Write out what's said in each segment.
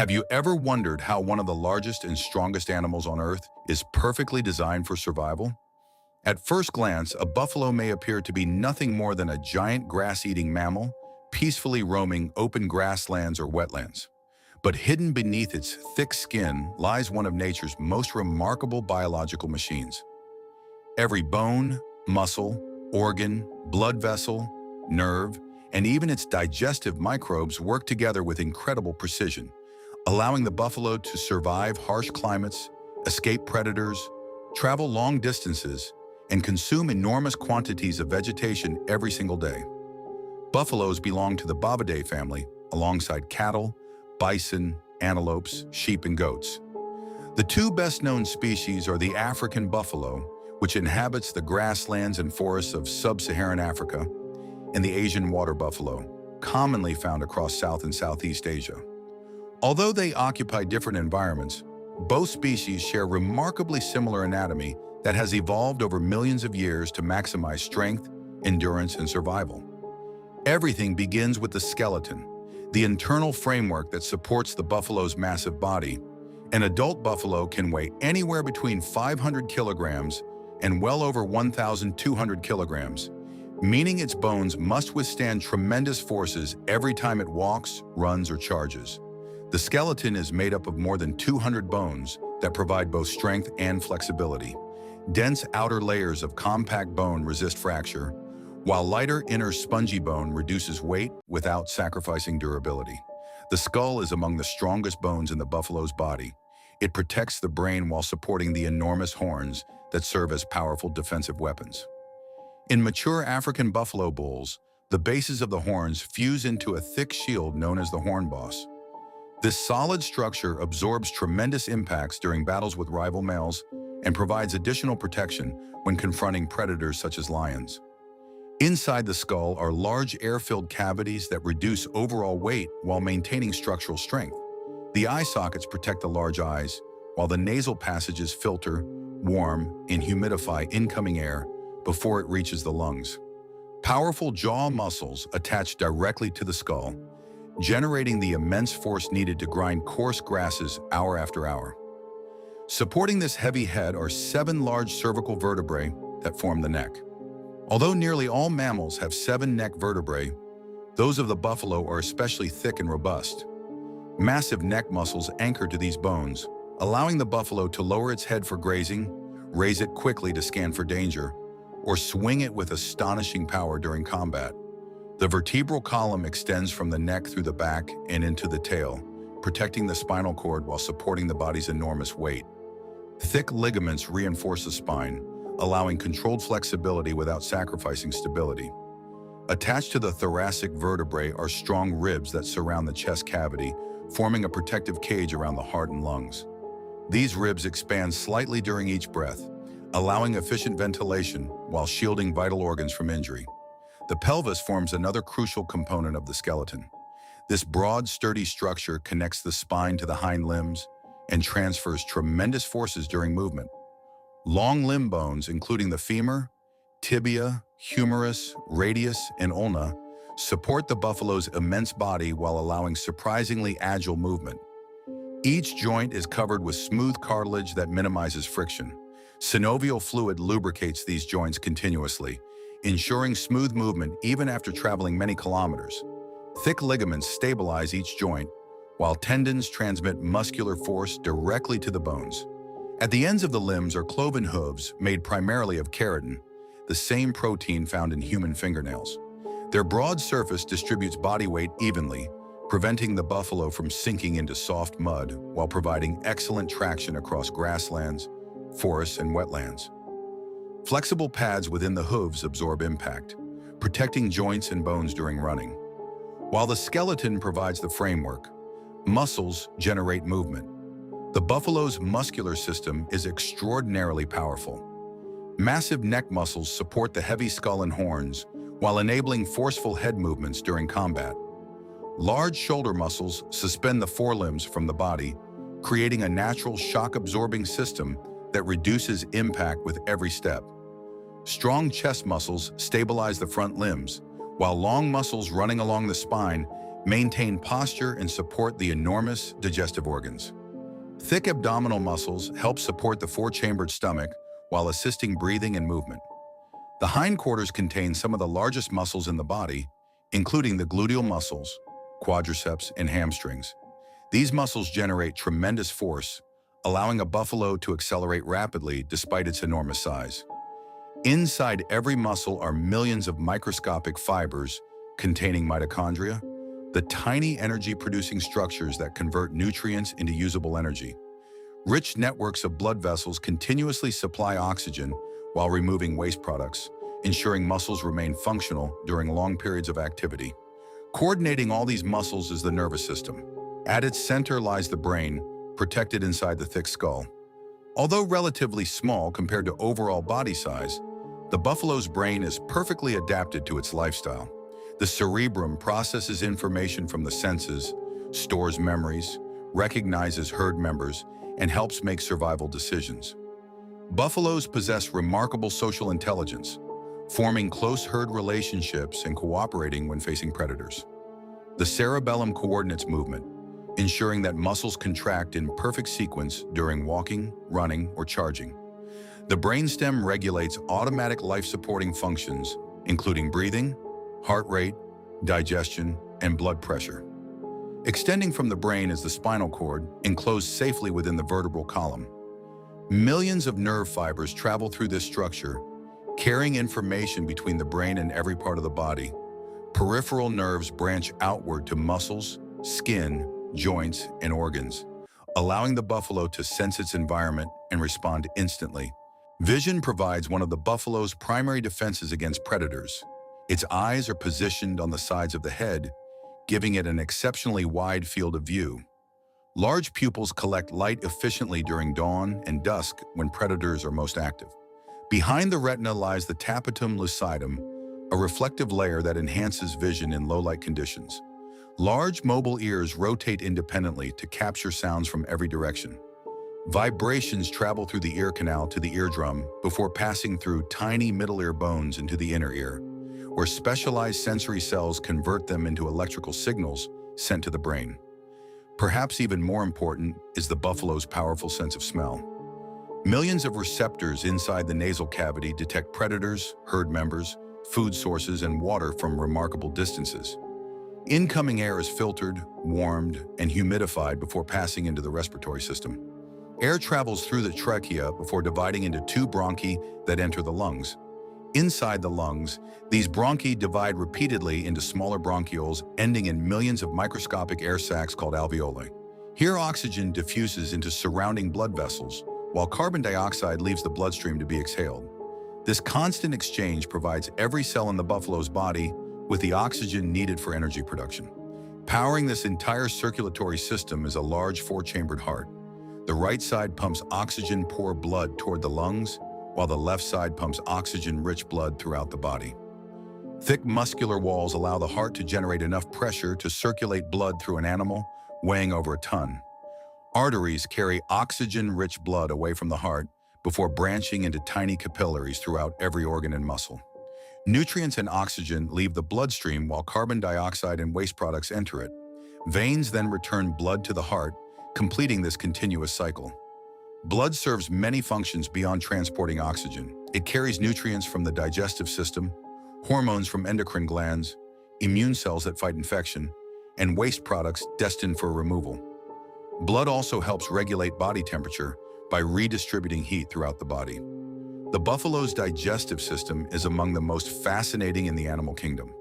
Have you ever wondered how one of the largest and strongest animals on Earth is perfectly designed for survival? At first glance, a buffalo may appear to be nothing more than a giant grass-eating mammal, peacefully roaming open grasslands or wetlands. But hidden beneath its thick skin lies one of nature's most remarkable biological machines. Every bone, muscle, organ, blood vessel, nerve, and even its digestive microbes work together with incredible precision, allowing the buffalo to survive harsh climates, escape predators, travel long distances, and consume enormous quantities of vegetation every single day. Buffaloes belong to the Bovidae family, alongside cattle, bison, antelopes, sheep, and goats. The two best-known species are the African buffalo, which inhabits the grasslands and forests of sub-Saharan Africa, and the Asian water buffalo, commonly found across South and Southeast Asia. Although they occupy different environments, both species share remarkably similar anatomy that has evolved over millions of years to maximize strength, endurance, and survival. Everything begins with the skeleton, the internal framework that supports the buffalo's massive body. An adult buffalo can weigh anywhere between 500 kilograms and well over 1,200 kilograms, meaning its bones must withstand tremendous forces every time it walks, runs, or charges. The skeleton is made up of more than 200 bones that provide both strength and flexibility. Dense outer layers of compact bone resist fracture, while lighter inner spongy bone reduces weight without sacrificing durability. The skull is among the strongest bones in the buffalo's body. It protects the brain while supporting the enormous horns that serve as powerful defensive weapons. In mature African buffalo bulls, the bases of the horns fuse into a thick shield known as the horn boss. This solid structure absorbs tremendous impacts during battles with rival males and provides additional protection when confronting predators such as lions. Inside the skull are large air-filled cavities that reduce overall weight while maintaining structural strength. The eye sockets protect the large eyes, while the nasal passages filter, warm, and humidify incoming air before it reaches the lungs. Powerful jaw muscles attach directly to the skull, generating the immense force needed to grind coarse grasses hour after hour. Supporting this heavy head are 7 large cervical vertebrae that form the neck. Although nearly all mammals have 7 neck vertebrae, those of the buffalo are especially thick and robust. Massive neck muscles anchor to these bones, allowing the buffalo to lower its head for grazing, raise it quickly to scan for danger, or swing it with astonishing power during combat. The vertebral column extends from the neck through the back and into the tail, protecting the spinal cord while supporting the body's enormous weight. Thick ligaments reinforce the spine, allowing controlled flexibility without sacrificing stability. Attached to the thoracic vertebrae are strong ribs that surround the chest cavity, forming a protective cage around the heart and lungs. These ribs expand slightly during each breath, allowing efficient ventilation while shielding vital organs from injury. The pelvis forms another crucial component of the skeleton. This broad, sturdy structure connects the spine to the hind limbs and transfers tremendous forces during movement. Long limb bones, including the femur, tibia, humerus, radius, and ulna, support the buffalo's immense body while allowing surprisingly agile movement. Each joint is covered with smooth cartilage that minimizes friction. Synovial fluid lubricates these joints continuously, ensuring smooth movement even after traveling many kilometers. Thick ligaments stabilize each joint, while tendons transmit muscular force directly to the bones. At the ends of the limbs are cloven hooves made primarily of keratin, the same protein found in human fingernails. Their broad surface distributes body weight evenly, preventing the buffalo from sinking into soft mud while providing excellent traction across grasslands, forests, and wetlands. Flexible pads within the hooves absorb impact, protecting joints and bones during running. While the skeleton provides the framework, muscles generate movement. The buffalo's muscular system is extraordinarily powerful. Massive neck muscles support the heavy skull and horns, while enabling forceful head movements during combat. Large shoulder muscles suspend the forelimbs from the body, creating a natural shock-absorbing system that reduces impact with every step. Strong chest muscles stabilize the front limbs, while long muscles running along the spine maintain posture, and support the enormous digestive organs. Thick abdominal muscles help support the four-chambered stomach while assisting breathing and movement. The hindquarters contain some of the largest muscles in the body, including the gluteal muscles, quadriceps, and hamstrings. These muscles generate tremendous force, allowing a buffalo to accelerate rapidly despite its enormous size. Inside every muscle are millions of microscopic fibers containing mitochondria, the tiny energy-producing structures that convert nutrients into usable energy. Rich networks of blood vessels continuously supply oxygen while removing waste products, ensuring muscles remain functional during long periods of activity. Coordinating all these muscles is the nervous system. At its center lies the brain, protected inside the thick skull. Although relatively small compared to overall body size, the buffalo's brain is perfectly adapted to its lifestyle. The cerebrum processes information from the senses, stores memories, recognizes herd members, and helps make survival decisions. Buffaloes possess remarkable social intelligence, forming close herd relationships and cooperating when facing predators. The cerebellum coordinates movement, ensuring that muscles contract in perfect sequence during walking, running, or charging. The brainstem regulates automatic life-supporting functions, including breathing, heart rate, digestion, and blood pressure. Extending from the brain is the spinal cord, enclosed safely within the vertebral column. Millions of nerve fibers travel through this structure, carrying information between the brain and every part of the body. Peripheral nerves branch outward to muscles, skin, joints, and organs, allowing the buffalo to sense its environment and respond instantly. Vision provides one of the buffalo's primary defenses against predators. Its eyes are positioned on the sides of the head, giving it an exceptionally wide field of view. Large pupils collect light efficiently during dawn and dusk when predators are most active. Behind the retina lies the tapetum lucidum, a reflective layer that enhances vision in low-light conditions. Large mobile ears rotate independently to capture sounds from every direction. Vibrations travel through the ear canal to the eardrum before passing through tiny middle ear bones into the inner ear, where specialized sensory cells convert them into electrical signals sent to the brain. Perhaps even more important is the buffalo's powerful sense of smell. Millions of receptors inside the nasal cavity detect predators, herd members, food sources, and water from remarkable distances. Incoming air is filtered, warmed, and humidified before passing into the respiratory system. Air travels through the trachea before dividing into two bronchi that enter the lungs. Inside the lungs, these bronchi divide repeatedly into smaller bronchioles, ending in millions of microscopic air sacs called alveoli. Here, oxygen diffuses into surrounding blood vessels, while carbon dioxide leaves the bloodstream to be exhaled. This constant exchange provides every cell in the buffalo's body with the oxygen needed for energy production. Powering this entire circulatory system is a large four-chambered heart. The right side pumps oxygen-poor blood toward the lungs, while the left side pumps oxygen-rich blood throughout the body. Thick muscular walls allow the heart to generate enough pressure to circulate blood through an animal weighing over a ton. Arteries carry oxygen-rich blood away from the heart before branching into tiny capillaries throughout every organ and muscle. Nutrients and oxygen leave the bloodstream while carbon dioxide and waste products enter it. Veins then return blood to the heart, completing this continuous cycle. Blood serves many functions beyond transporting oxygen. It carries nutrients from the digestive system, hormones from endocrine glands, immune cells that fight infection, and waste products destined for removal. Blood also helps regulate body temperature by redistributing heat throughout the body. The buffalo's digestive system is among the most fascinating in the animal kingdom.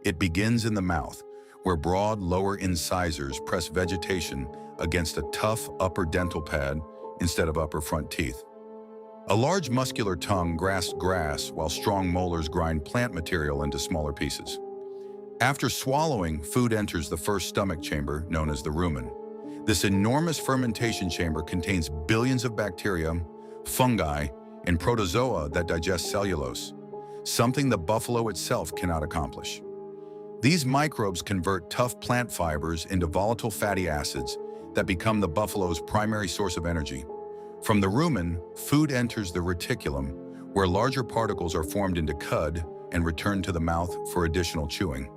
It begins in the mouth, where broad lower incisors press vegetation against a tough upper dental pad instead of upper front teeth. A large muscular tongue grasps grass while strong molars grind plant material into smaller pieces. After swallowing, food enters the first stomach chamber, known as the rumen. This enormous fermentation chamber contains billions of bacteria, fungi, and protozoa that digest cellulose, something the buffalo itself cannot accomplish. These microbes convert tough plant fibers into volatile fatty acids that become the buffalo's primary source of energy. From the rumen, food enters the reticulum, where larger particles are formed into cud and returned to the mouth for additional chewing.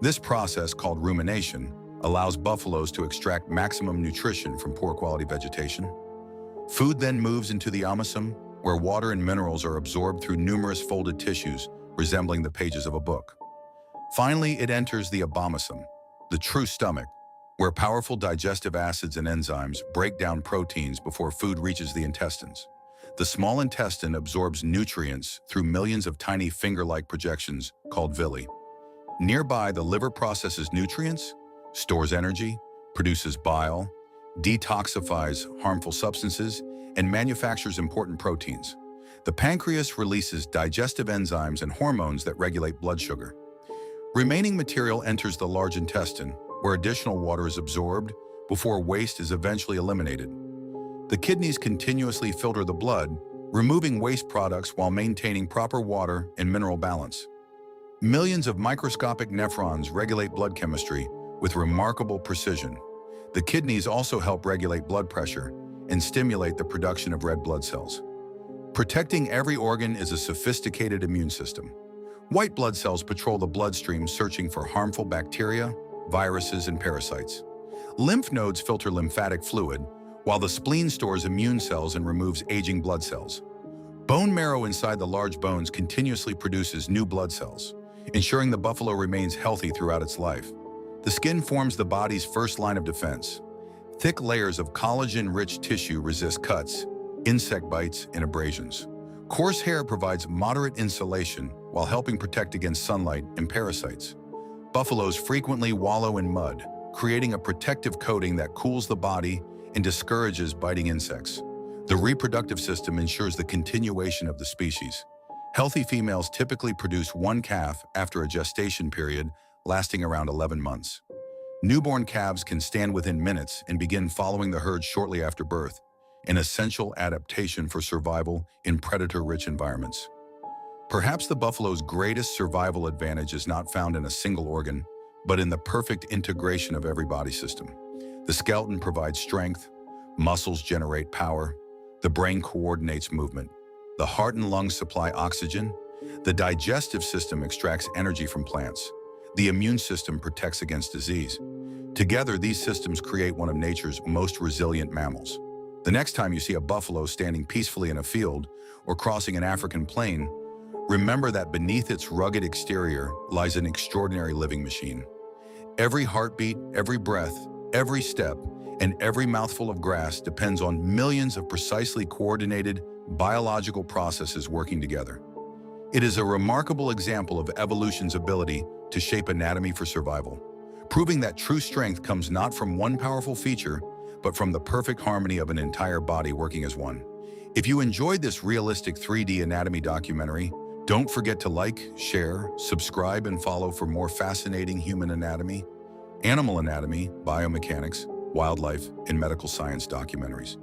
This process, called rumination, allows buffaloes to extract maximum nutrition from poor quality vegetation. Food then moves into the amasum, where water and minerals are absorbed through numerous folded tissues resembling the pages of a book. Finally, it enters the abomasum, the true stomach, where powerful digestive acids and enzymes break down proteins before food reaches the intestines. The small intestine absorbs nutrients through millions of tiny finger-like projections called villi. Nearby, the liver processes nutrients, stores energy, produces bile, detoxifies harmful substances, and manufactures important proteins. The pancreas releases digestive enzymes and hormones that regulate blood sugar. Remaining material enters the large intestine, where additional water is absorbed before waste is eventually eliminated. The kidneys continuously filter the blood, removing waste products while maintaining proper water and mineral balance. Millions of microscopic nephrons regulate blood chemistry with remarkable precision. The kidneys also help regulate blood pressure and stimulate the production of red blood cells. Protecting every organ is a sophisticated immune system. White blood cells patrol the bloodstream searching for harmful bacteria, viruses, and parasites. Lymph nodes filter lymphatic fluid, while the spleen stores immune cells and removes aging blood cells. Bone marrow inside the large bones continuously produces new blood cells, ensuring the buffalo remains healthy throughout its life. The skin forms the body's first line of defense. Thick layers of collagen-rich tissue resist cuts, insect bites, and abrasions. Coarse hair provides moderate insulation while helping protect against sunlight and parasites. Buffaloes frequently wallow in mud, creating a protective coating that cools the body and discourages biting insects. The reproductive system ensures the continuation of the species. Healthy females typically produce one calf after a gestation period lasting around 11 months. Newborn calves can stand within minutes and begin following the herd shortly after birth, an essential adaptation for survival in predator-rich environments. Perhaps the buffalo's greatest survival advantage is not found in a single organ, but in the perfect integration of every body system. The skeleton provides strength, muscles generate power, the brain coordinates movement, the heart and lungs supply oxygen, the digestive system extracts energy from plants, the immune system protects against disease. Together, these systems create one of nature's most resilient mammals. The next time you see a buffalo standing peacefully in a field or crossing an African plain, remember that beneath its rugged exterior lies an extraordinary living machine. Every heartbeat, every breath, every step, and every mouthful of grass depends on millions of precisely coordinated biological processes working together. It is a remarkable example of evolution's ability to shape anatomy for survival, proving that true strength comes not from one powerful feature, but from the perfect harmony of an entire body working as one. If you enjoyed this realistic 3D anatomy documentary, don't forget to like, share, subscribe, and follow for more fascinating human anatomy, animal anatomy, biomechanics, wildlife, and medical science documentaries.